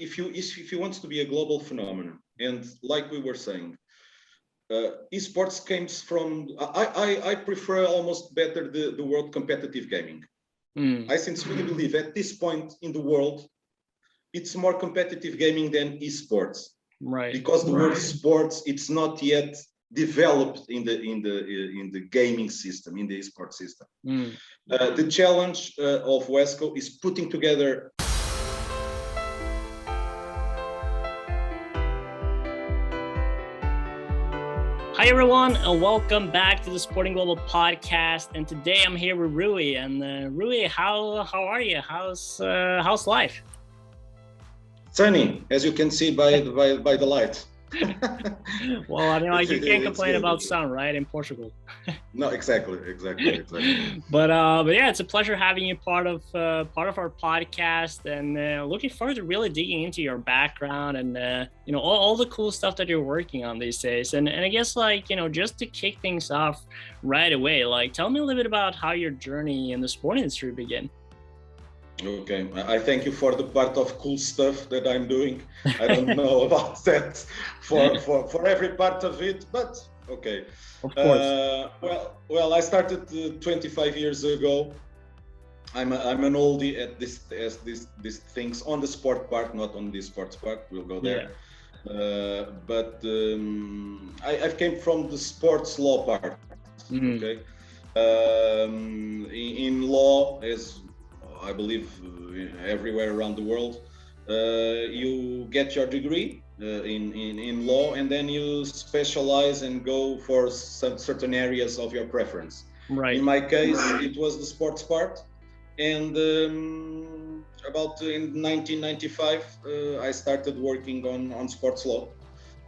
if you want to be a global phenomenon, and like we were saying, esports comes from. I prefer almost better the word competitive gaming. I sincerely believe at this point in the world, it's more competitive gaming than esports, right? Because the word sports, it's not yet developed in the gaming system, in the esports system. The challenge of WESCO is putting together. Hi everyone, and welcome back to the Sporting Global podcast. And today I'm here with Rui. And Rui, how are you? How's life? Sunny, as you can see by the light. Well, I mean, like you can't complain about sun, right? In Portugal. No, exactly. But yeah, it's a pleasure having you part of our podcast, and looking forward to really digging into your background and all the cool stuff that you're working on these days. And I guess just to kick things off right away, tell me a little bit about how your journey in the sport industry began. Okay, I thank you for the part of cool stuff that I'm doing. I don't know about that for every part of it, but okay. Of course. Well, I started 25 years ago. I'm an oldie at these things on the sport part, not on the sports part. We'll go there. Yeah. But I came from the sports law part. Okay. In law, as I believe everywhere around the world, you get your degree in law, and then you specialize and go for some certain areas of your preference. Right. In my case, it was the sports part, and about in 1995, I started working on sports law,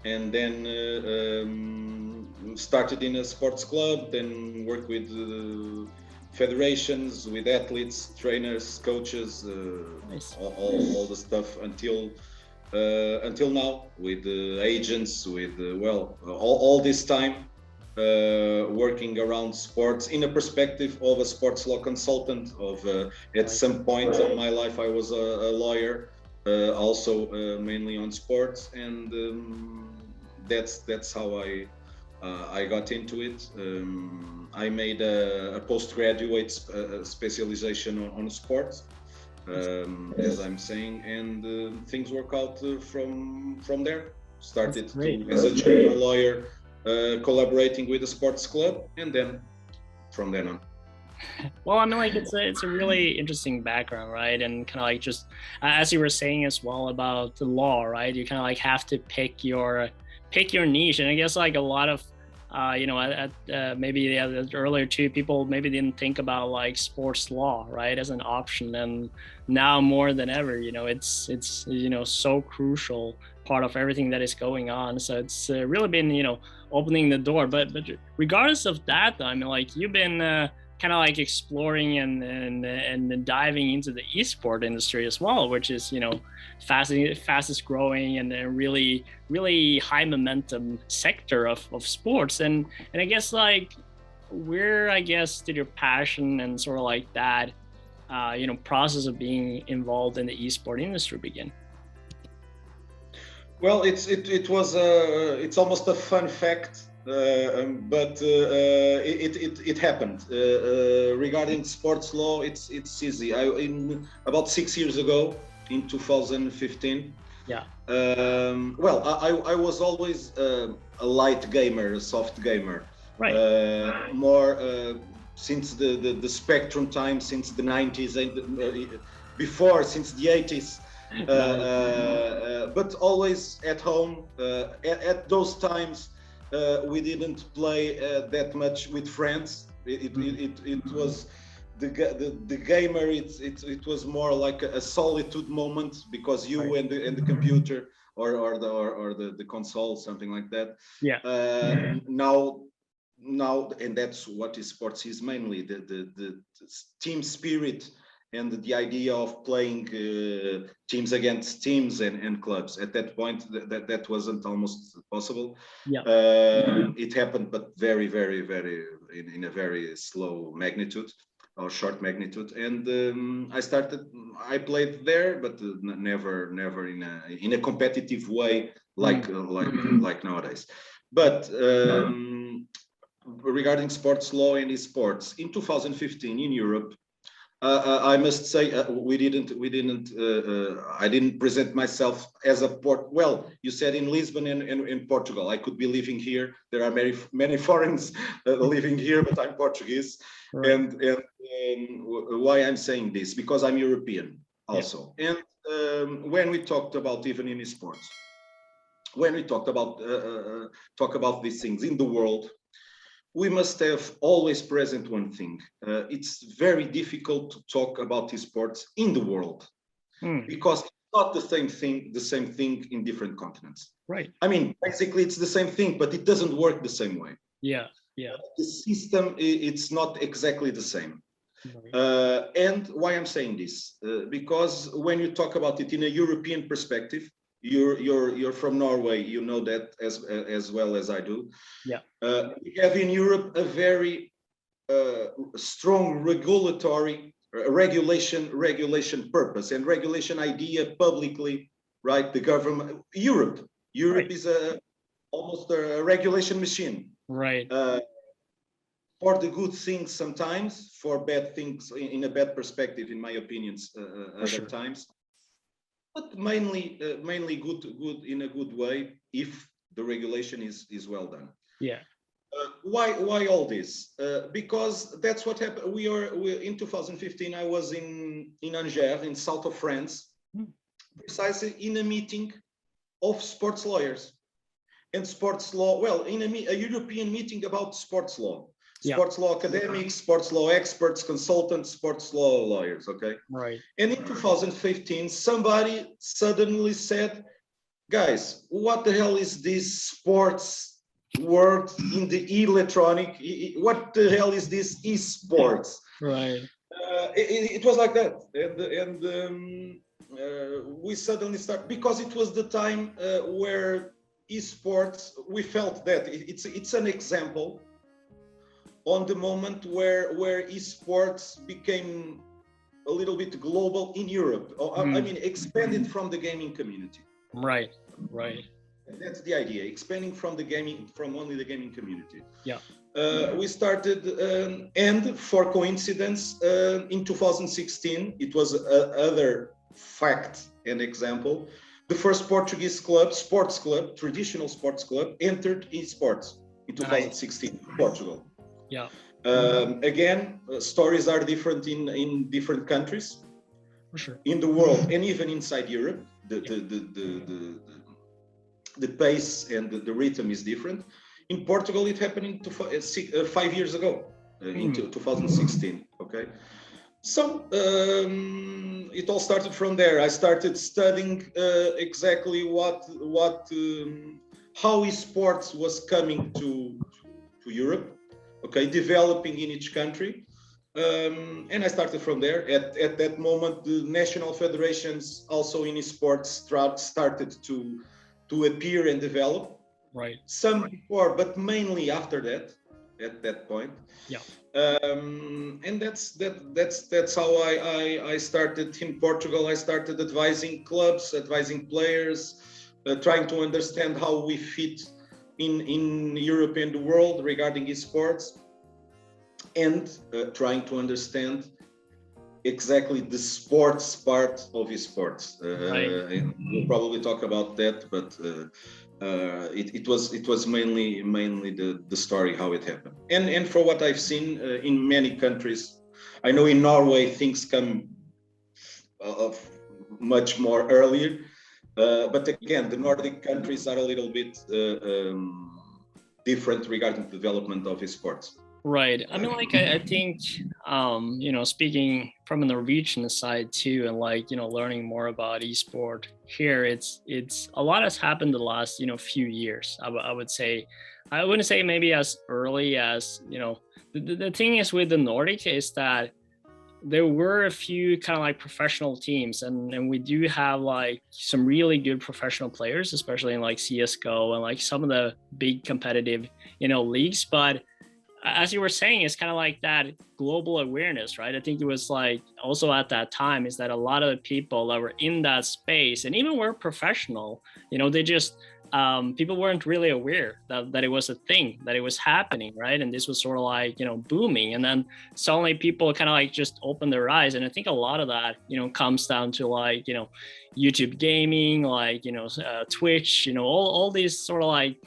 and then started in a sports club, then worked with federations, with athletes, trainers, coaches, nice. all the stuff until now, with agents, with all this time working around sports in a perspective of a sports law consultant. At some point of my life, I was a lawyer, also mainly on sports, and that's how I got into it. I made a postgraduate specialization on sports, as I'm saying, and things work out from there. Started as a junior lawyer, collaborating with the sports club, and then from then on. Well, I mean, it's a really interesting background, right? And kind of just as you were saying as well about the law, right? You kind of have to pick your niche, and I guess a lot of maybe the earlier two people maybe didn't think about sports law, right, as an option, and now more than ever, it's so crucial part of everything that is going on. So it's really been opening the door. But regardless of that, though, I mean, you've been kind of exploring and diving into the esport industry as well, which is fastest growing and a really high momentum sector of sports. And I guess where did your passion and sort of that process of being involved in the esport industry begin? Well, it's almost a fun fact. But it happened. Regarding sports law, it's easy. About 6 years ago, in 2015. Yeah. I was always a light gamer, a soft gamer. Right. More since the Spectrum time, since the 90s, and before, since the 80s. But always at home. At those times, we didn't play that much with friends. It was the gamer. It was more like a solitude moment, because you and the computer or the console, something like that. Yeah. Now, and that's what sports is mainly, the team spirit and the idea of playing teams against teams and clubs. At that point, that wasn't almost possible. Yeah. It happened, but very, very, very in a very slow magnitude. or short magnitude, and I played there, but never in a competitive way like nowadays. But regarding sports law and esports, in 2015 in Europe, I must say I didn't present myself as a well, you said in Lisbon and in Portugal. I could be living here. There are many foreigners living here, but I'm Portuguese. Right. And why I'm saying this? Because I'm European also. Yeah. And when we talked about, even in esports, when we talked about talk about these things in the world, we must have always present one thing. It's very difficult to talk about esports in the world because it's not the same thing in different continents. Right. I mean, basically it's the same thing, but it doesn't work the same way. Yeah. The system, it's not exactly the same. Right. And why I'm saying this? Because when you talk about it in a European perspective, you're from Norway, you know that as well as I do. Yeah. We have in Europe a very strong regulation purpose and regulation idea publicly, right? The government, Europe right. Is almost a regulation machine. Right. For the good things sometimes, for bad things in a bad perspective, in my opinions, other times. But mainly good in a good way if the regulation is well done. Yeah. Why all this? Because that's what happened. We in 2015. I was in Angers, in south of France, precisely in a meeting of sports lawyers and sports law. Well, in a European meeting about sports law. Sports law academics, sports law experts, consultants, sports law lawyers, okay? Right. And in 2015, somebody suddenly said, guys, what the hell is this sports word in the electronic? What the hell is this esports? Right. It was like that. And we suddenly start, because it was the time where esports, we felt that it's an example on the moment where esports became a little bit global in Europe. I mean, expanded from the gaming community. Right. That's the idea, expanding from only the gaming community. Yeah. We started, and for coincidence, in 2016, it was other fact and example, the first Portuguese sports club, traditional sports club, entered esports in 2016 in Portugal. Yeah. Again, stories are different in different countries. For sure. In the world and even inside Europe, the pace and the rhythm is different. In Portugal, it happened 5 years ago, in 2016. Okay. So it all started from there. I started studying exactly how esports was coming to Europe. Okay, developing in each country, and I started from there. At that moment, the national federations also in esports started to appear and develop. Right. Some before, but mainly after that. At that point. Yeah. And that's how I started in Portugal. I started advising clubs, advising players, trying to understand how we fit in Europe and the world regarding esports, and trying to understand exactly the sports part of esports. Right. We'll probably talk about that, but it was mainly the story, how it happened, and for what I've seen in many countries. I know in Norway things come much more earlier. But again, the Nordic countries are a little bit different regarding the development of esports. Right. I mean, like, I think, speaking from the Norwegian side too, and learning more about esport here, it's a lot has happened the last, few years. I would say, I wouldn't say maybe as early as, the thing is with the Nordic is that there were a few kind of professional teams, and we do have some really good professional players, especially in CSGO and some of the big competitive, leagues. But as you were saying, it's kind of like that global awareness, right? I think it was like also at that time is that a lot of the people that were in that space and even were professional, they just people weren't really aware that it was a thing, that it was happening, right? And this was sort of like booming, and then suddenly people kind of like just opened their eyes. And I think a lot of that comes down to like YouTube gaming, like Twitch, all these sort of like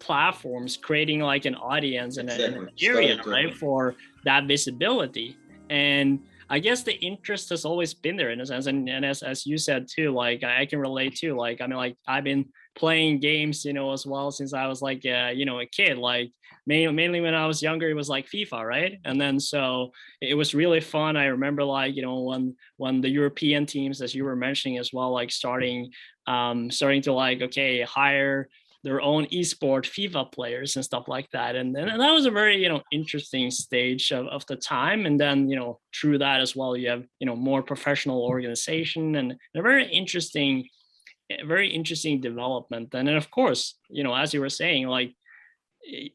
platforms creating like an audience and an area, right, for that visibility. And I guess the interest has always been there in a sense, and as you said too, like I can relate to, like I mean, like I've been playing games as well since I was like a kid, like mainly when I was younger it was like FIFA, right? And then so it was really fun. I remember like when the European teams, as you were mentioning as well, like starting to like hire their own esport FIFA players and stuff like that. And that was a very, interesting stage of the time. And then, through that as well, you have, more professional organization and a very interesting development. And then of course, as you were saying, like,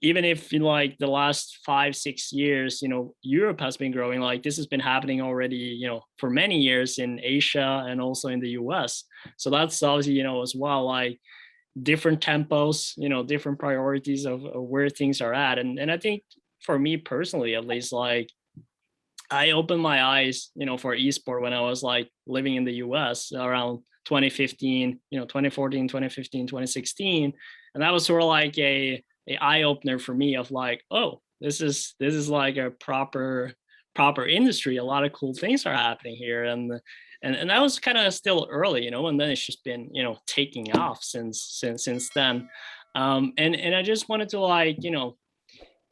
even if in like the last 5-6 years, Europe has been growing, like this has been happening already, for many years in Asia and also in the US. So that's obviously, as well, like, different tempos, different priorities of where things are at. And I think for me personally, at least, like I opened my eyes, for esport when I was like living in the US around 2015, 2014, 2015, 2016. And that was sort of like a eye opener for me of like, oh, this is like a proper industry. A lot of cool things are happening here. And that was kind of still early, and then it's just been, taking off since then. And I just wanted to like,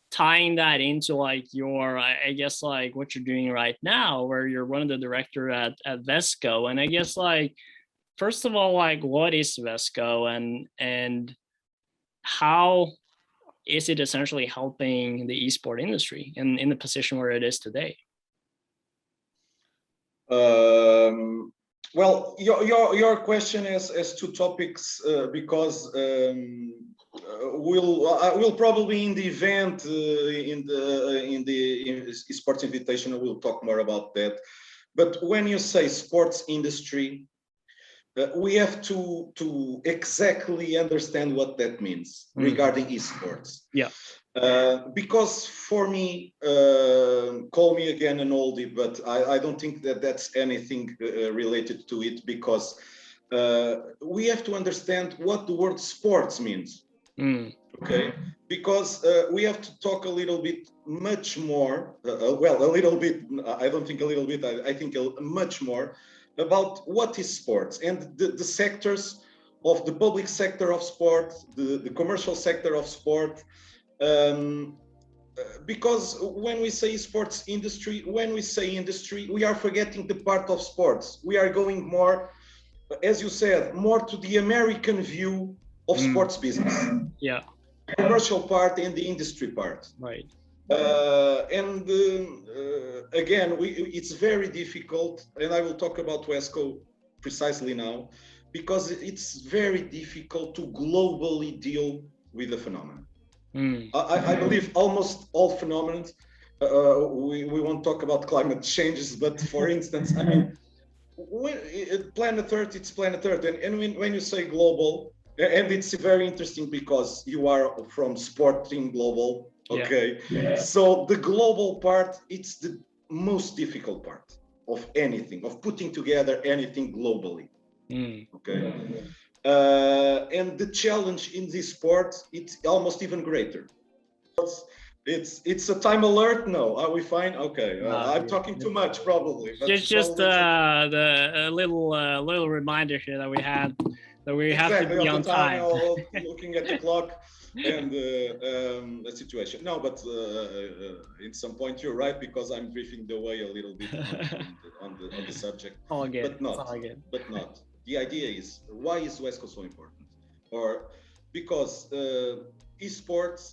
tying that into like your, I guess like what you're doing right now, where you're one of the director at WESCO. And I guess like, first of all, like what is WESCO and how is it essentially helping the esport industry in the position where it is today? Well, your question has two topics because we'll probably in the event in the Esports Invitation we'll talk more about that. But when you say sports industry, we have to exactly understand what that means regarding esports. Yeah. Because for me, call me again an oldie, but I don't think that that's anything related to it, because we have to understand what the word sports means. Okay, because we have to talk a little bit much more, well, a little bit, I don't think a little bit, I think much more about what is sports and the sectors of the public sector of sport, the commercial sector of sport. Because when we say sports industry, we are forgetting the part of sports. We are going more, as you said, more to the American view of sports business. Yeah. Commercial part and the industry part. Right. Again, it's very difficult, and I will talk about WESCO precisely now, because it's very difficult to globally deal with the phenomenon. I believe almost all phenomena, we won't talk about climate changes, but for instance, I mean, planet Earth, it's planet Earth. And when you say global, and it's very interesting because you are from Sporting Global, okay? Yeah. So the global part, it's the most difficult part of anything, of putting together anything globally, okay? And the challenge in this sport, it's almost even greater. It's a time alert. No, are we fine? Okay, I'm talking too much probably. But just the little reminder here that we had that we have to be on time. Looking at the clock and the situation. No, but at some point you're right, because I'm drifting away a little bit on the subject. All good. But not. The idea is, why is WESCO so important? Or because esports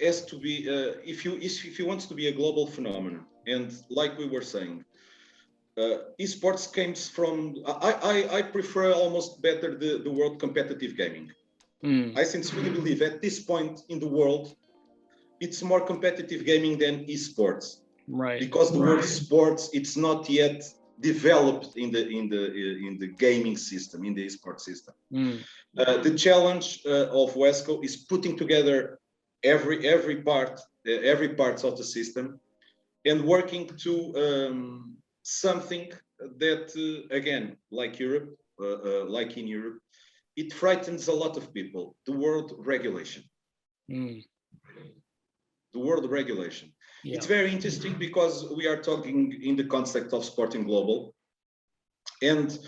has to be, if you want to be a global phenomenon, and like we were saying, esports comes from, I prefer almost better the word competitive gaming. I sincerely believe at this point in the world, it's more competitive gaming than esports, Right. because the word sports, it's not yet developed in the gaming system, in the esports system. The challenge of WESCO is putting together every parts of the system and working to something that again, like Europe, like in Europe, it frightens a lot of people: the world regulation. The world regulation. Yeah. It's very interesting because we are talking in the concept of Sporting Global, and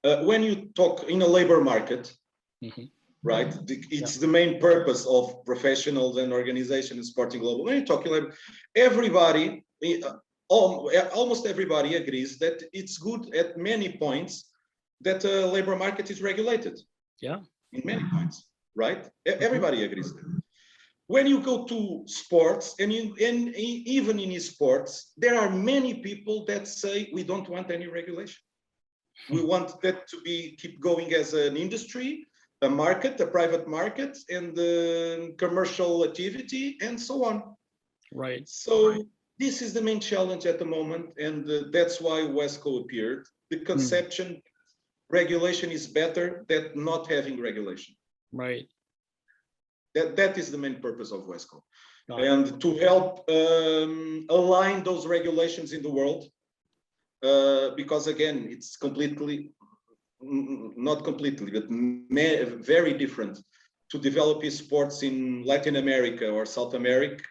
when you talk in a labor market, right? It's the main purpose of professionals and organizations in Sporting Global. When you talk labor, everybody, almost everybody agrees that it's good at many points that the labor market is regulated. Yeah. In many points, right? Everybody agrees that. When you go to sports, and even in esports, there are many people that say we don't want any regulation. We want that to keep going as an industry, a market, a private market, and commercial activity, and so on. Right. So this is the main challenge at the moment, and that's why WESCO appeared. The conception regulation is better than not having regulation. Right. That is the main purpose of WESCO, and to help align those regulations in the world, because again, it's not completely, but very different to develop esports in Latin America or South America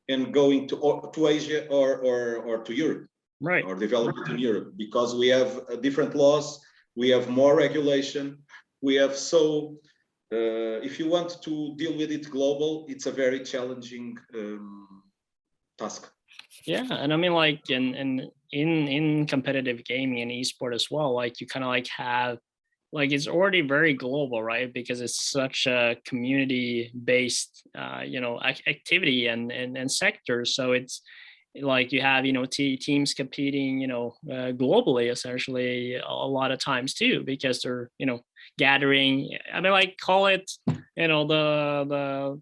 and going to Asia or to Europe, right, or develop it in Europe, because we have different laws, we have more regulation, we have if you want to deal with it global, it's a very challenging task. Yeah, and I mean, like in competitive gaming and esport as well, like you kind of like have, like it's already very global, right? Because it's such a community-based, activity and sector. So it's like you have, teams competing, globally, essentially a lot of times too, because they're, gathering. I mean, like call it, the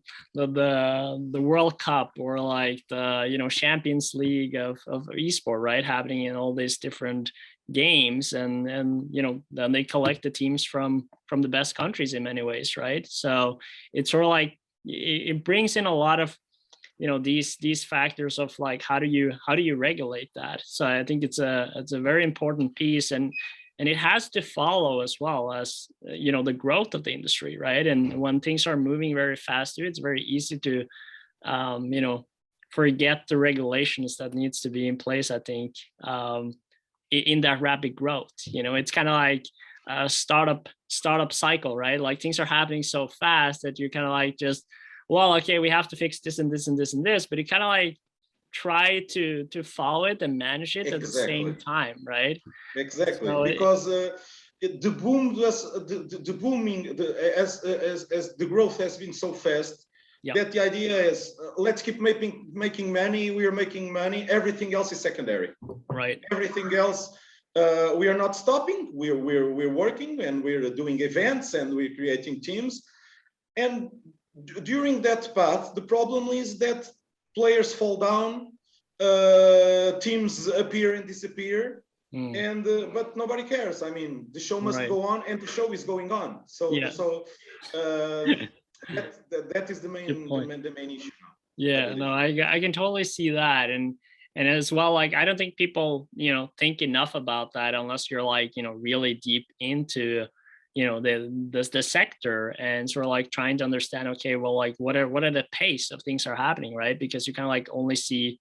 World Cup, or like the, Champions League of esport, right? Happening in all these different games, and then they collect the teams from the best countries in many ways, right? So it's sort of like it brings in a lot of these factors of like how do you regulate that. So I think it's a very important piece, and it has to follow as well as the growth of the industry, right? And when things are moving very fast, it's very easy to forget the regulations that needs to be in place, I think, in that rapid growth. It's kind of like a startup cycle, right? Like things are happening so fast that you kind of like just, well, okay, we have to fix this and this and this and this, but you kind of like try to follow it and manage it at the same time, right? Exactly, so because the boom was the booming, as the growth has been so fast, that the idea is let's keep making money. We are making money. Everything else is secondary, right? Everything else, we are not stopping. We're working, and we're doing events, and we're creating teams. And during that path, the problem is that players fall down, teams appear and disappear, and but nobody cares. I mean, the show must go on, and the show is going on. So that is the main issue now. Yeah, no, I can totally see that, and as well, like I don't think people think enough about that unless you're like really deep into the sector, and sort of like trying to understand, okay, well, like what are the pace of things are happening, right? Because you kind of like only see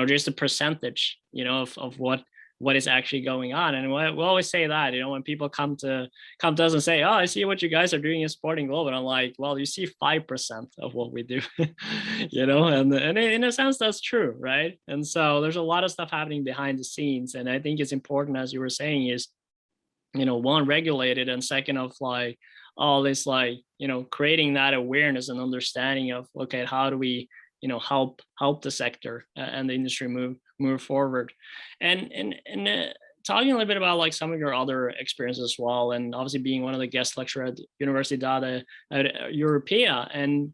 just a percentage of what is actually going on. And we always say that when people come to us and say, oh, I see what you guys are doing in Sporting Global, and I'm like, well, you see 5% of what we do. And in a sense that's true, right? And so there's a lot of stuff happening behind the scenes, and I think it's important, as you were saying, is one, regulated, and second, of like all this, like creating that awareness and understanding of, okay, how do we help the sector and the industry move forward. And talking a little bit about like some of your other experiences as well, and obviously being one of the guest lecturers at Universidade Europeia, and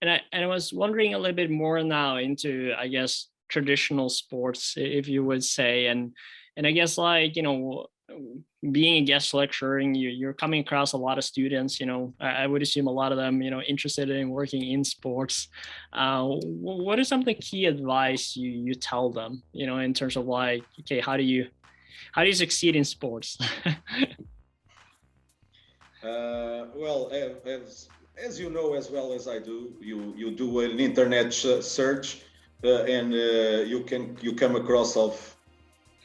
I was wondering a little bit more now into, I guess, traditional sports, if you would say, and I guess, like, being a guest lecturer, and you're coming across a lot of students. I would assume a lot of them, interested in working in sports. What are some of the key advice you tell them, in terms of, like, okay, how do you succeed in sports? Well, as you know as well as I do, you do an internet search, and you come across of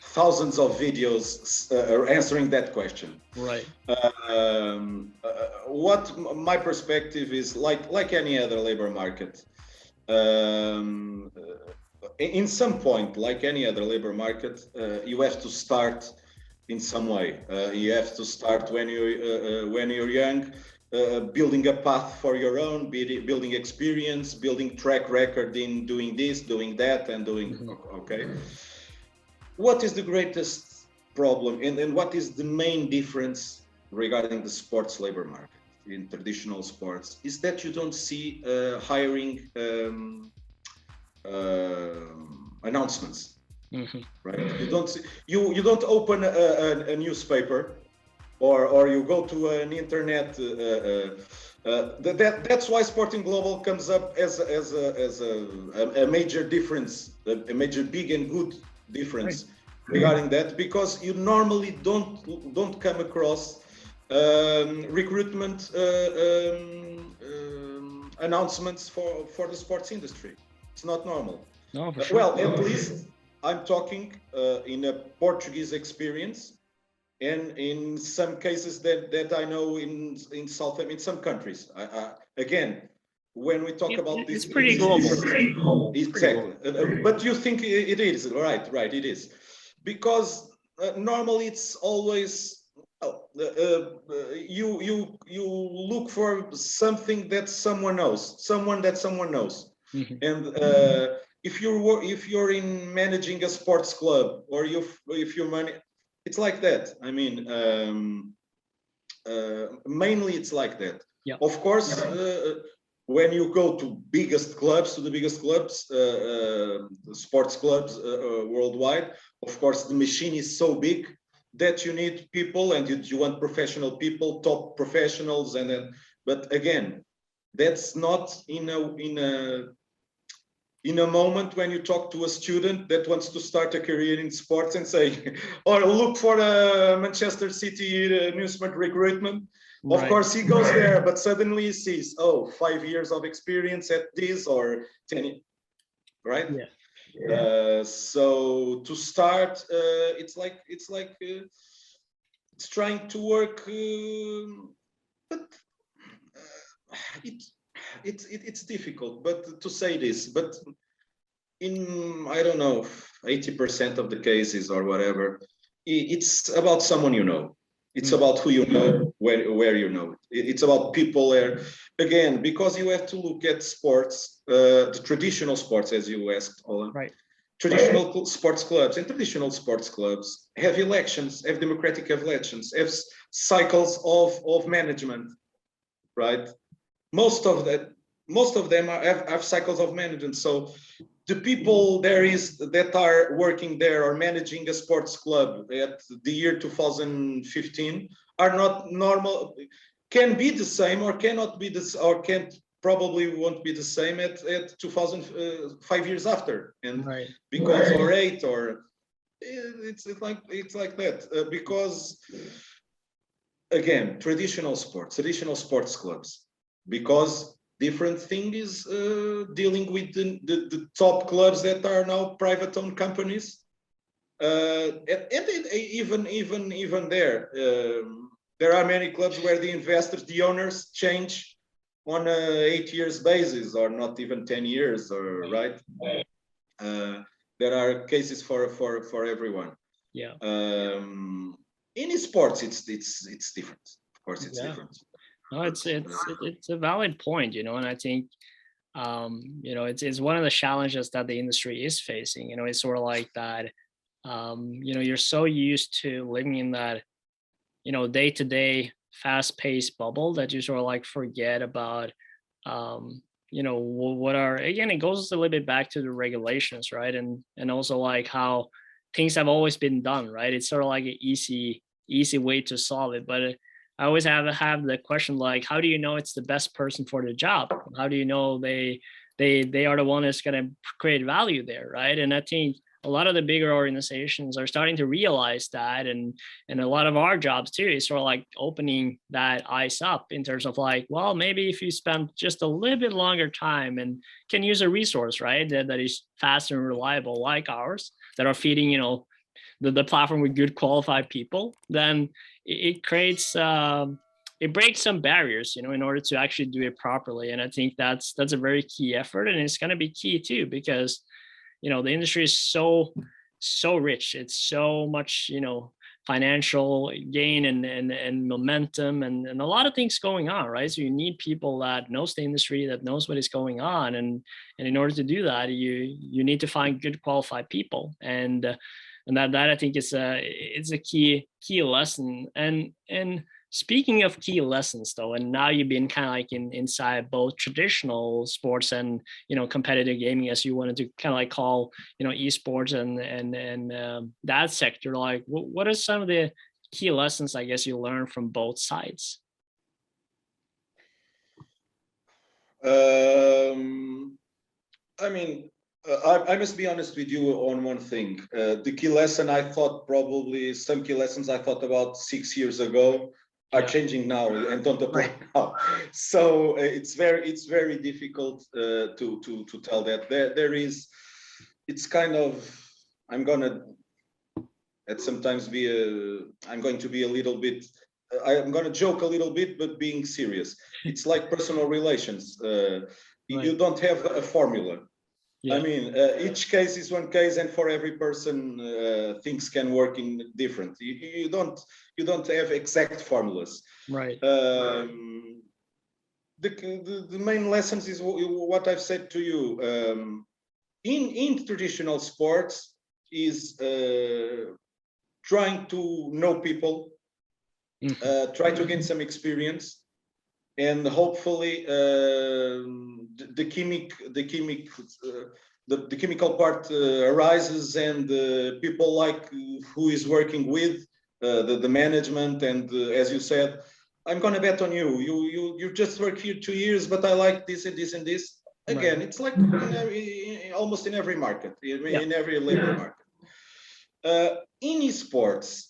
thousands of videos answering that question. Right. What my perspective is, like any other labor market, in some point, like any other labor market, you have to start in some way. You have to start when you're young, building a path for your own, building experience, building track record in doing this, doing that, and doing. Okay. What is the greatest problem, and what is the main difference regarding the sports labor market in traditional sports, is that you don't see hiring announcements. Right? You don't open a newspaper, or you go to an internet. That's why Sporting Global comes up as a major difference, a major big and good difference regarding that, because you normally don't come across recruitment announcements for the sports industry. It's not normal. No, for sure. Well, at least I'm talking in a Portuguese experience, and in some cases that I know in some countries. Again, when we talk about this, it's pretty global. Exactly. But you think it is, right? It is, because normally it's always you look for something that someone knows, and if you're in managing a sports club, or if you're it's like that. I mean, mainly it's like that. Yeah. Of course, when you go to the biggest clubs, sports clubs worldwide, of course, the machine is so big that you need people, and you want professional people, top professionals, and then. But again, that's not in a moment when you talk to a student that wants to start a career in sports and say, or look for a Manchester City newsman recruitment. Right. Of course, he goes there, but suddenly he sees, 5 years of experience at this, or 10, right? Yeah. So to start, it's trying to work, but it's difficult, but to say this, but in, I don't know, 80% of the cases or whatever, it's about someone you know. It's about who you know, where you know. It's about people there. Again, because you have to look at sports, the traditional sports, as you asked, Ola. Right. Traditional sports clubs and traditional sports clubs have elections, have democratic elections, have cycles of management, right? Most of them have cycles of management. So the people that are working there or managing a sports club at the year 2015 are not normal. Can be the same, or cannot be this, or probably won't be the same at 5 years after, and right. Because or 8, or it's like that, because again, traditional sports clubs, because different thing is dealing with the top clubs that are now private owned companies, and even there are many clubs where the investors, the owners, change on a 8 years basis, or not even 10 years, or right. There are cases for everyone. Yeah. In sports, it's different. Of course, it's different. No, it's a valid point, and I think it's one of the challenges that the industry is facing. It's sort of like that. You're so used to living in that day-to-day fast-paced bubble that you sort of like forget about what are, again, it goes a little bit back to the regulations, right? And also like how things have always been done, right? It's sort of like an easy way to solve it. But I always have the question, like, how do you know it's the best person for the job? How do you know they are the one that's going to create value there, right? And I think a lot of the bigger organizations are starting to realize that, and a lot of our jobs too is sort of like opening that eyes up in terms of like, well, maybe if you spend just a little bit longer time and can use a resource, right, that is fast and reliable like ours, that are feeding the platform with good qualified people, then it creates it breaks some barriers, in order to actually do it properly. And I think that's a very key effort, and it's going to be key too, because the industry is so rich. It's so much financial gain and momentum and a lot of things going on, right? So you need people that knows the industry, that knows what is going on, and in order to do that, you need to find good qualified people, and that I think is it's a key lesson. And speaking of key lessons though, and now you've been kind of like inside both traditional sports and competitive gaming, as you wanted to kind of like call esports and that sector, like what are some of the key lessons I guess you learned from both sides? I mean, I must be honest with you on one thing. The key lesson I thought, probably some key lessons I thought about 6 years ago are changing now and don't apply now. So it's very difficult to tell that. There is, it's kind of, I'm gonna at sometimes I'm going to be a little bit, I'm going to joke a little bit, but being serious. It's like personal relations. You don't have a formula. Yeah. I mean, each case is one case, and for every person, things can work in different. You don't have exact formulas. Right. The main lessons is what I've said to you. In traditional sports, is trying to know people, try to gain some experience, and hopefully the chemical part arises, and people like who is working with the management, and as you said, I'm going to bet on you. You just work here 2 years, but I like this and this and this. Again, it's like almost in every market, in every labor market. In esports,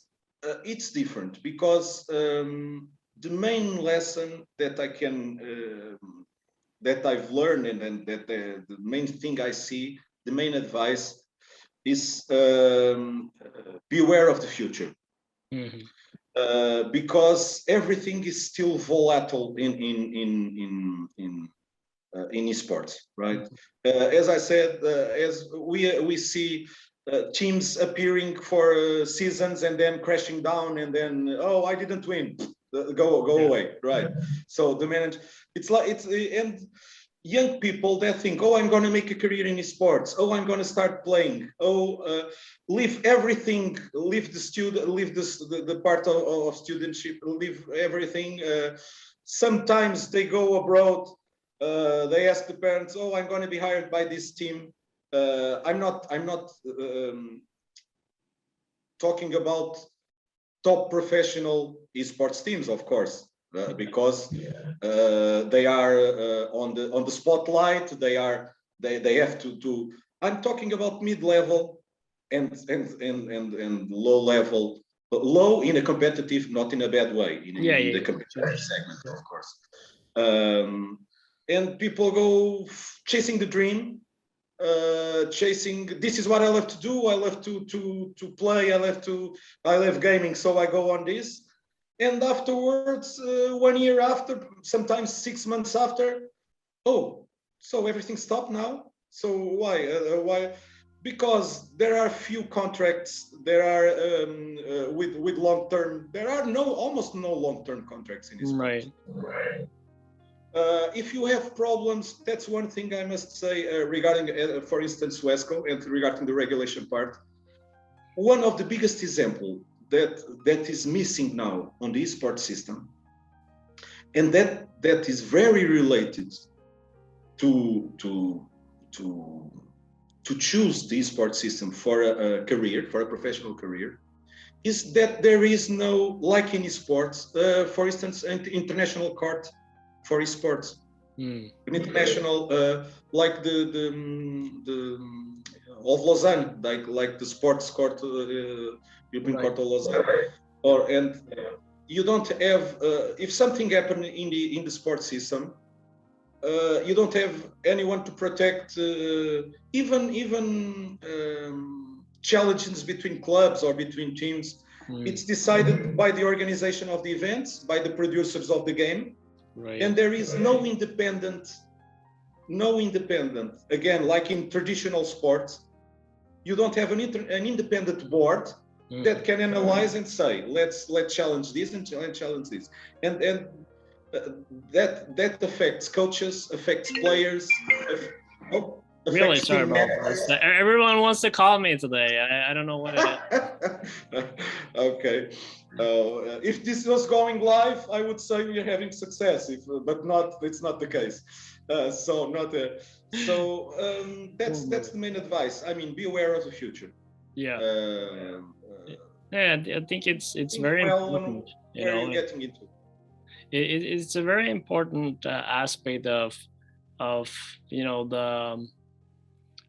it's different, because the main lesson that that I've learned, and that the main thing I see, the main advice is beware of the future. Mm-hmm. Because everything is still volatile in esports, right? As I said, as we see teams appearing for seasons and then crashing down, and then, oh, I didn't win, go away, right? So the manager, and young people that think, oh, I'm going to make a career in esports, oh, I'm going to start playing, leave everything, leave the part of studentship, leave everything. Sometimes they go abroad, they ask the parents, oh, I'm going to be hired by this team. I'm not talking about top professional esports teams, of course, because they are on the spotlight. They have to. I'm talking about mid-level and low level, but low in a competitive, not in a bad way, in the competitive segment, of course. And people go chasing the dream. Chasing, this is what I love to do. I love to play. I love gaming, so I go on this. And afterwards, 1 year after, sometimes 6 months after, oh, so everything stopped now. So why? Because there are few contracts. There are with long term. There are almost no long term contracts in this. Right. If you have problems, that's one thing I must say regarding, for instance, WESCO, and regarding the regulation part. One of the biggest example that is missing now on the esports system, and that is very related to to to to choose the esports system for a career, for a professional career, is that there is no, like in esports, for instance, an international court for esports, an international, like the of Lausanne, like the sports court, European Court of Lausanne, and you don't have, if something happened in the sports system, you don't have anyone to protect, even challenges between clubs or between teams. It's decided by the organization of the events, by the producers of the game, and there is no independent. Again, like in traditional sports, you don't have an independent board that can analyze and say, let's challenge this and challenge this, and that affects coaches, affects players. Really sorry about this. Everyone wants to call me today. I don't know what it is. Okay. If this was going live, I would say we're having success. But it's not the case. That's the main advice. I mean, be aware of the future. Yeah. Yeah, I think it's very important. Where are you getting into? It's a very important aspect of the,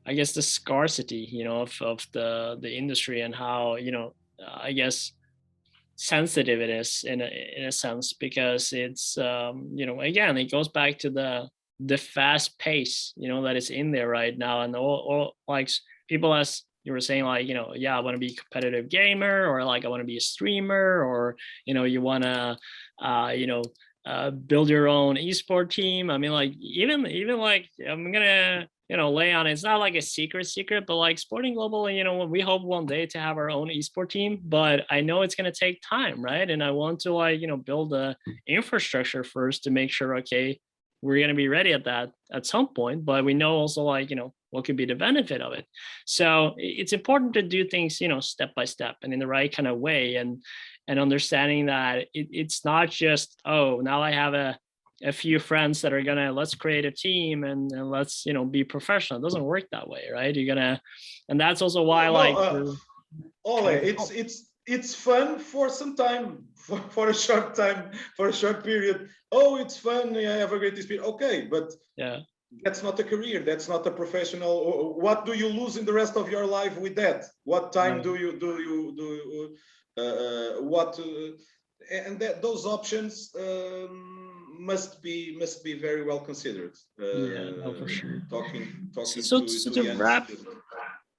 I guess, the scarcity of the industry, and how I guess sensitive it is in a sense, because it's again, it goes back to the fast pace that is in there right now, and all like people, as you were saying, like yeah, I want to be a competitive gamer, or like I want to be a streamer, or you want to build your own esport team. I mean, like even like, I'm gonna lay on, it's not like a secret, but like Sporting Global, we hope one day to have our own esport team, but I know it's going to take time, right? And I want to like build a infrastructure first to make sure, okay, we're going to be ready at that at some point, but we know also like what could be the benefit of it. So it's important to do things step by step and in the right kind of way, and understanding that it's not just, oh, now I have a few friends that are gonna, let's create a team and let's be professional. It doesn't work that way, right? You're gonna, and that's also why it's fun for some time, for a short time, for a short period. Oh, it's fun, I have a great experience. Okay, but yeah, that's not a career, that's not a professional. What do you lose in the rest of your life with that? What time do you and those options must be very well considered. For sure. Talking to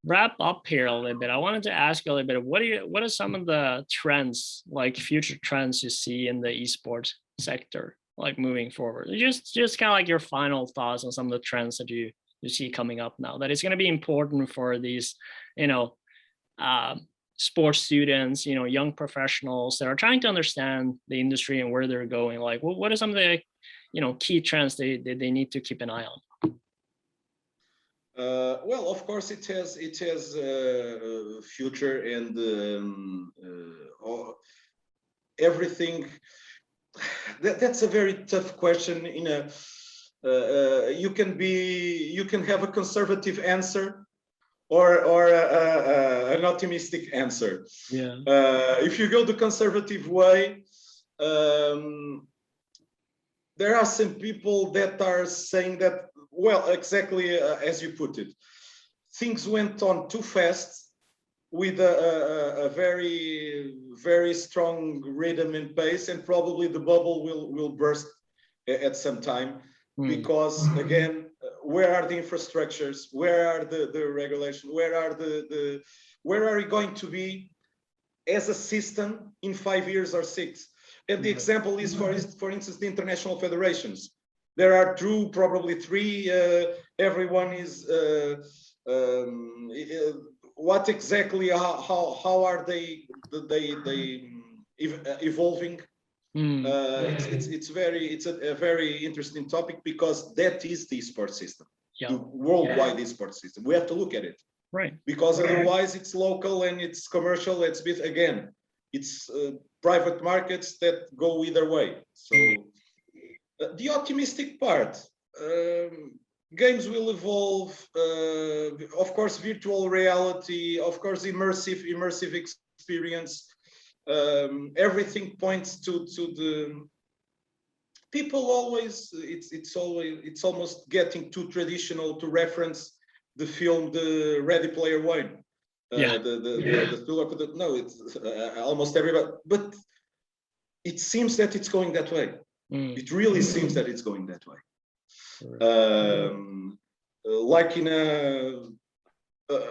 wrap up here a little bit, I wanted to ask you a little bit, what are some of the trends, like future trends you see in the esports sector, like moving forward? Just kind of like your final thoughts on some of the trends that you see coming up now, that it's going to be important for these sports students, young professionals that are trying to understand the industry and where they're going. Like, what are some of the key trends they need to keep an eye on? Well, of course, it has future and everything. That's a very tough question. You can have a conservative answer or an optimistic answer. Yeah. If you go the conservative way, there are some people that are saying that, well, exactly as you put it, things went on too fast with a very, very strong rhythm and pace, and probably the bubble will burst at some time, because again, where are the infrastructures? Where are the regulations? Where are we going to be as a system in 5 years or 6? And the example is, for instance, the international federations. There are probably three. Everyone is. What exactly? How are they evolving? It's a very interesting topic, because that is the esports system, the worldwide esports system. We have to look at it, right? Because otherwise it's local and it's commercial. It's private markets that go either way. So the optimistic part, games will evolve. Of course, virtual reality. Of course, immersive experience. Everything points to the people always. It's almost getting too traditional to reference the film, the Ready Player One. No, it's almost everybody, but it seems that it's going that way. It really seems that it's going that way. Like in a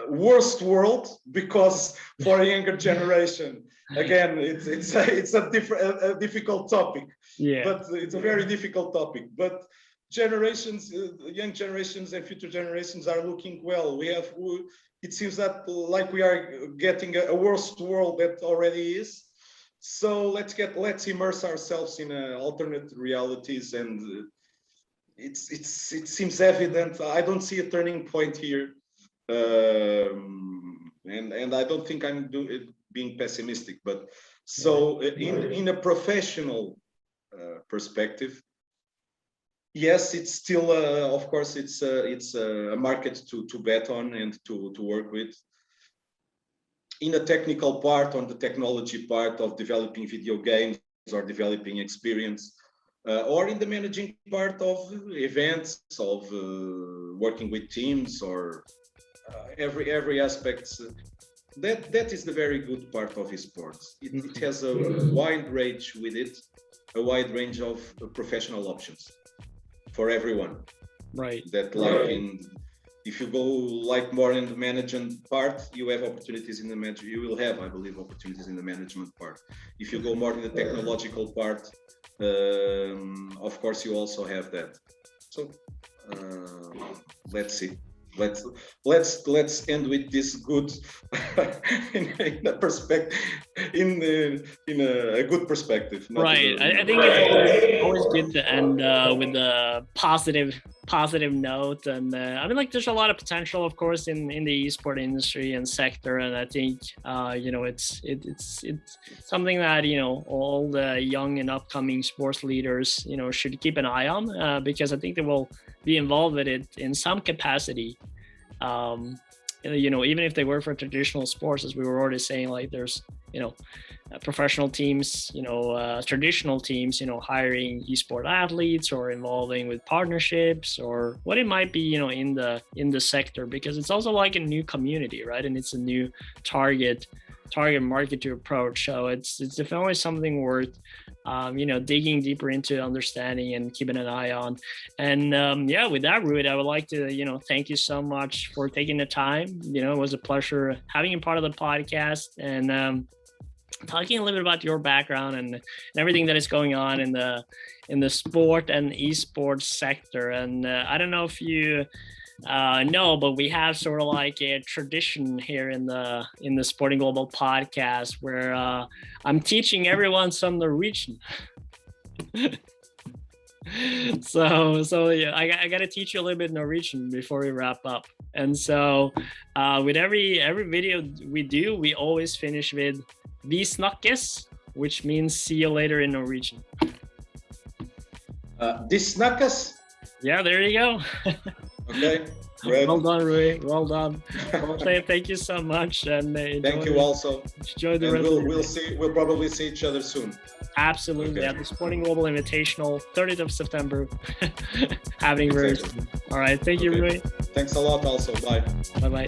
worst world, because for a younger generation, again, it's a difficult topic. But it's a very difficult topic. But generations, young generations and future generations are looking well. It seems that like we are getting a worst world that already is. So let's immerse ourselves in alternate realities, and it seems evident. I don't see a turning point here, and I don't think I'm being pessimistic. But so in a professional perspective, yes, it's still of course it's a market to bet on and to work with. In the technical part, on the technology part of developing video games or developing experience, or in the managing part of events, of working with teams, or every aspect. That is the very good part of esports. It has a wide range with it, a wide range of professional options for everyone. Right. That if you go like more in the management part, you have opportunities in the management. You will have, I believe, opportunities in the management part. If you go more in the technological part, of course, you also have that. So let's see. Let's end with this good in a perspective, in a good perspective. Right. I think it's always good to end with a positive note, and I mean, like, there's a lot of potential, of course, in the esport industry and sector, and I think it's something that all the young and upcoming sports leaders should keep an eye on, because I think they will be involved with it in some capacity. Even if they work for traditional sports, as we were already saying, like there's professional teams, traditional teams, hiring esport athletes or involving with partnerships or what it might be, in the sector, because it's also like a new community, right? And it's a new target market to approach. So it's definitely something worth digging deeper into, understanding and keeping an eye on. And with that, Rui, I would like to thank you so much for taking the time. It was a pleasure having you part of the podcast and talking a little bit about your background and everything that is going on in the sport and esports sector. And I don't know if you no, but we have sort of like a tradition here in the Sporting Global podcast where I'm teaching everyone some Norwegian. so yeah, I got to teach you a little bit Norwegian before we wrap up. And so with every video we do, we always finish with "Vi snakkes," which means see you later in Norwegian. "De snakkes"? Yeah, there you go. Okay. Great. Well done, Rui. Well done. Well, thank you so much, and thank you also. Enjoy the rest. We'll probably see each other soon. Absolutely. At the Sporting Global Invitational, 30th of September, happening very soon. All right. Thank you, Rui. Thanks a lot. Also, bye. Bye.